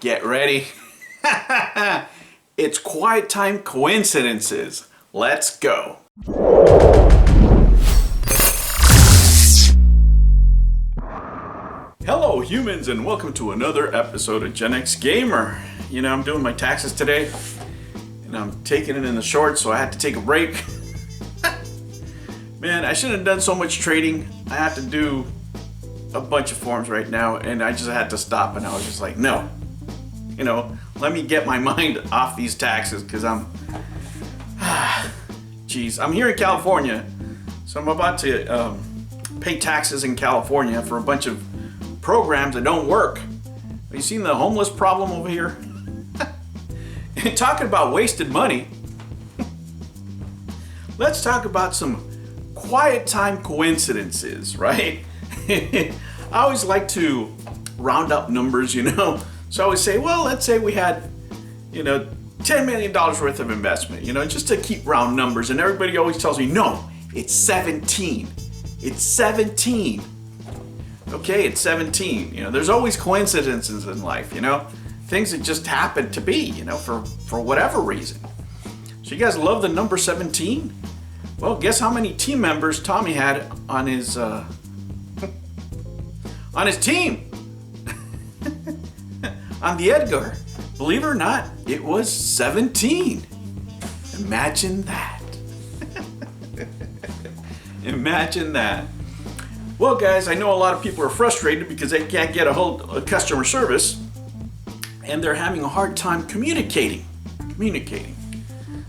Get ready. It's quiet time coincidences. Let's go. Hello humans and welcome to another episode of Gen X Gamer. You know, I'm doing my taxes today and I'm taking it in the short, so I had to take a break. Man, I shouldn't have done so much trading. I have to do a bunch of forms right now and I just had to stop, and I was just like, no. You know, let me get my mind off these taxes because I'm here in California, so I'm about to pay taxes in California for a bunch of programs that don't work. Have you seen the homeless problem over here? And talking about wasted money, let's talk about some quiet time coincidences, right? I always like to round up numbers, you know. So I always say, well, let's say we had, $10 million worth of investment, just to keep round numbers. And everybody always tells me, no, it's 17. It's 17. Okay, it's 17. There's always coincidences in life, things that just happen to be, for whatever reason. So you guys love the number 17? Well, guess how many team members Tommy had on his team? On the Edgar. Believe it or not, it was 17. Imagine that. Imagine that. Well, guys, I know a lot of people are frustrated because they can't get a hold of customer service and they're having a hard time communicating.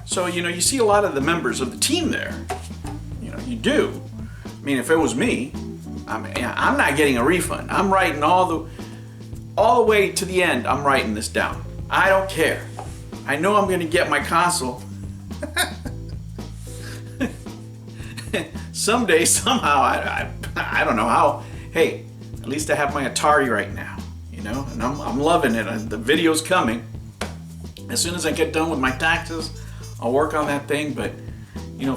So, you see a lot of the members of the team there. You do. I mean, if it was me, I'm not getting a refund. I'm writing all the way to the end. I'm writing this down. I don't care. I know I'm going to get my console. Someday, somehow, I don't know how. Hey, at least I have my Atari right now, and I'm loving it. The video's coming. As soon as I get done with my taxes, I'll work on that thing. But,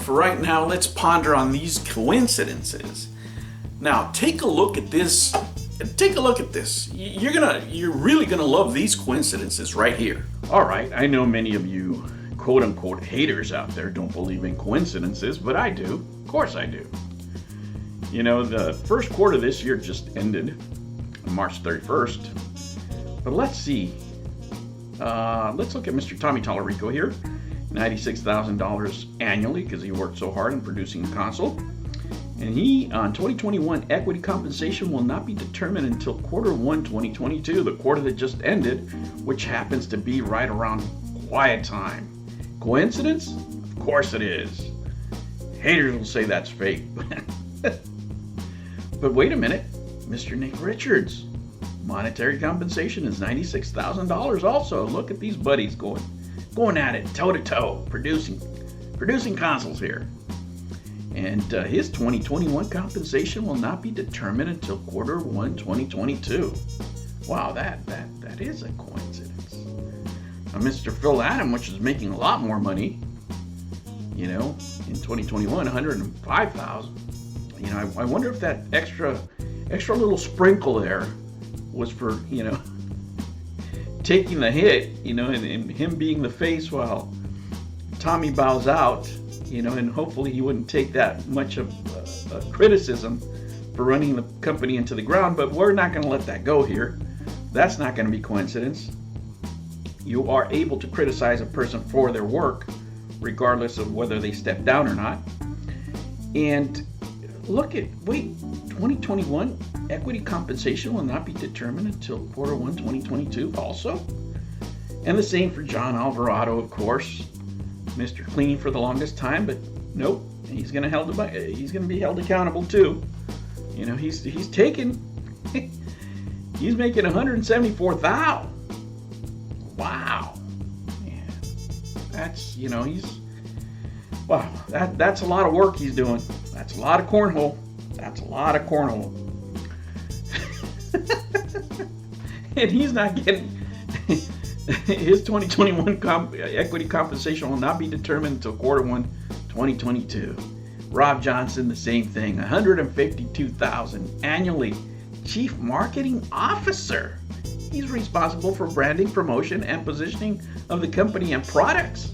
for right now, let's ponder on these coincidences. Now, take a look at this. You're really gonna love these coincidences right here. All right, I know many of you quote-unquote haters out there don't believe in coincidences, but I do. Of course I do. The first quarter of this year just ended on March 31st. But let's see. Let's look at Mr. Tommy Tallarico here. $96,000 annually because he worked so hard in producing the console. And he, on 2021, equity compensation will not be determined until Q1 2022, the quarter that just ended, which happens to be right around quiet time. Coincidence? Of course it is. Haters will say that's fake. But wait a minute, Mr. Nick Richards, monetary compensation is $96,000 also. Look at these buddies going at it toe to toe, producing consoles here. And his 2021 compensation will not be determined until Q1 2022. Wow, that is a coincidence. Now, Mr. Phil Adam, which is making a lot more money, in 2021, $105,000. I wonder if that extra little sprinkle there was for, taking the hit, and him being the face while Tommy bows out. And hopefully he wouldn't take that much of criticism for running the company into the ground, but we're not going to let that go here. That's not going to be coincidence. You are able to criticize a person for their work, regardless of whether they step down or not. And 2021 equity compensation will not be determined until Q1 2022 also. And the same for John Alvarado, of course. Mr. Clean for the longest time, but nope, he's going to be held accountable too. He's making $174,000. Wow. Yeah. That's, that's a lot of work he's doing. That's a lot of cornhole. And he's not getting his 2021 equity compensation will not be determined until Q1 2022. Rob Johnson, the same thing, $152,000 annually. Chief Marketing Officer. He's responsible for branding, promotion, and positioning of the company and products.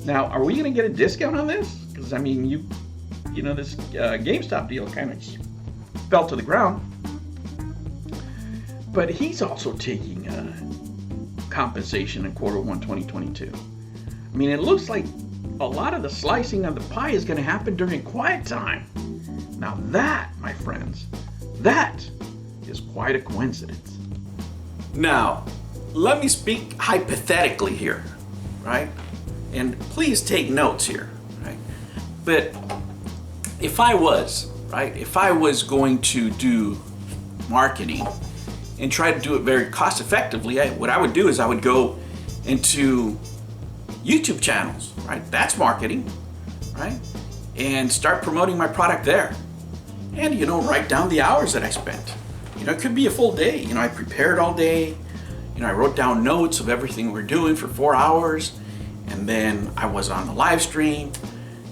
Now, are we going to get a discount on this? Because, I mean, you know, this GameStop deal kind of fell to the ground. But he's also taking compensation in Q1 2022. I mean, it looks like a lot of the slicing of the pie is going to happen during quiet time. Now that, my friends, that is quite a coincidence. Now, let me speak hypothetically here, right? And please take notes here, right? But if I was going to do marketing and try to do it very cost effectively, what I would do is I would go into YouTube channels, right? That's marketing, right? And start promoting my product there. And, you know, write down the hours that I spent. You know, it could be a full day. You know, I prepared all day. You know, I wrote down notes of everything we're doing for 4 hours. And then I was on the live stream,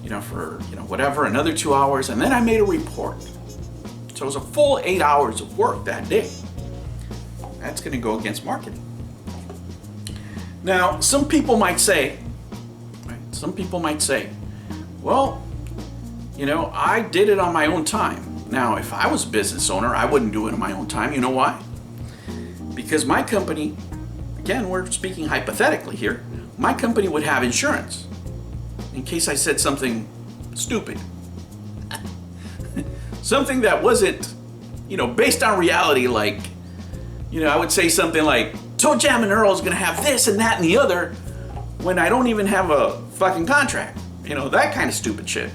you know, for, you know, whatever, another 2 hours. And then I made a report. So it was a full 8 hours of work that day. That's going to go against marketing. Now, some people might say, well, you know, I did it on my own time. Now, if I was a business owner, I wouldn't do it on my own time. You know why? Because my company, again, we're speaking hypothetically here, my company would have insurance in case I said something stupid. Something that wasn't, you know, based on reality, like, you know, I would say something like, Toe Jam and Earl is going to have this and that and the other when I don't even have a fucking contract. You know, that kind of stupid shit.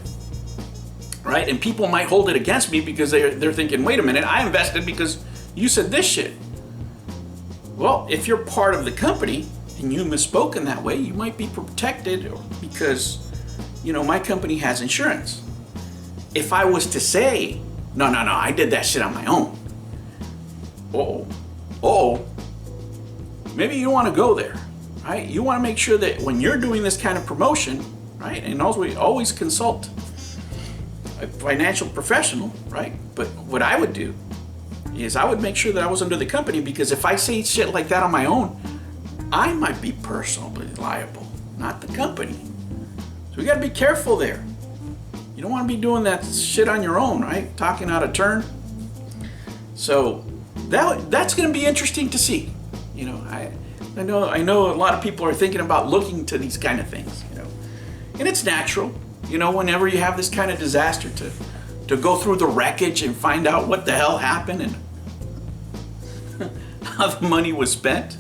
Right? And people might hold it against me because they're thinking, wait a minute, I invested because you said this shit. Well, if you're part of the company and you misspoke in that way, you might be protected because, you know, my company has insurance. If I was to say, no, I did that shit on my own. Maybe you want to go there, right? You want to make sure that when you're doing this kind of promotion, right, and always consult a financial professional, right? But what I would do is I would make sure that I was under the company, because if I say shit like that on my own, I might be personally liable, not the company. So we got to be careful there. You don't want to be doing that shit on your own, right? Talking out of turn. So that's going to be interesting to see. You know, I know a lot of people are thinking about looking to these kind of things, you know, and it's natural, you know, whenever you have this kind of disaster to go through the wreckage and find out what the hell happened and how the money was spent.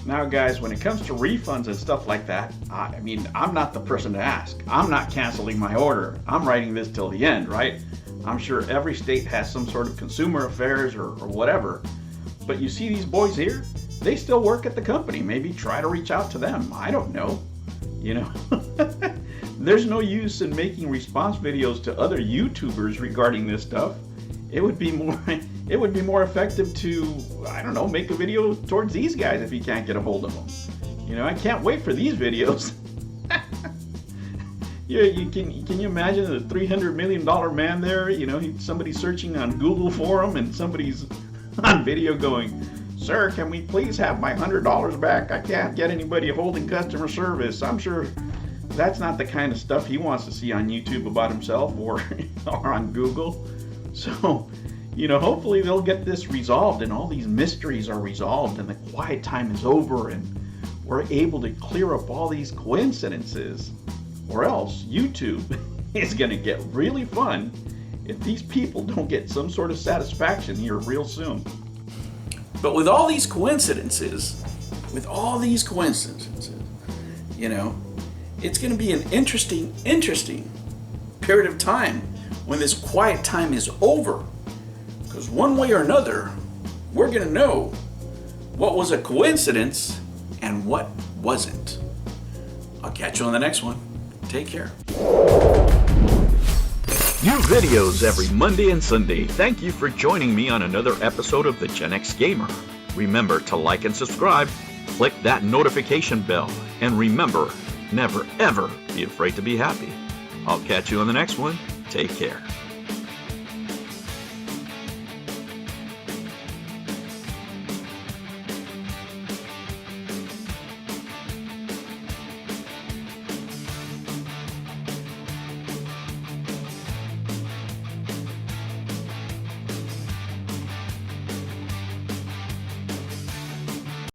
Now, guys, when it comes to refunds and stuff like that, I mean, I'm not the person to ask. I'm not canceling my order. I'm writing this till the end, right? I'm sure every state has some sort of consumer affairs or whatever. But you see these boys here, they still work at the company. Maybe try to reach out to them. I don't know. You know, there's no use in making response videos to other YouTubers regarding this stuff. It would be more effective to, I don't know, make a video towards these guys if you can't get a hold of them. You know, I can't wait for these videos. Yeah, can you imagine the $300 million man there? You know, somebody's searching on Google for him, and somebody's on video going, "Sir, can we please have my $100 back? I can't get anybody holding customer service." I'm sure that's not the kind of stuff he wants to see on YouTube about himself or on Google. So, you know, hopefully they'll get this resolved and all these mysteries are resolved and the quiet time is over and we're able to clear up all these coincidences. Or else YouTube is going to get really fun if these people don't get some sort of satisfaction here real soon. But with all these coincidences, you know, it's going to be an interesting period of time when this quiet time is over. Because one way or another, we're going to know what was a coincidence and what wasn't. I'll catch you on the next one. Take care. New videos every Monday and Sunday. Thank you for joining me on another episode of the Gen X Gamer. Remember to like and subscribe, click that notification bell, and remember, never ever be afraid to be happy. I'll catch you on the next one. Take care.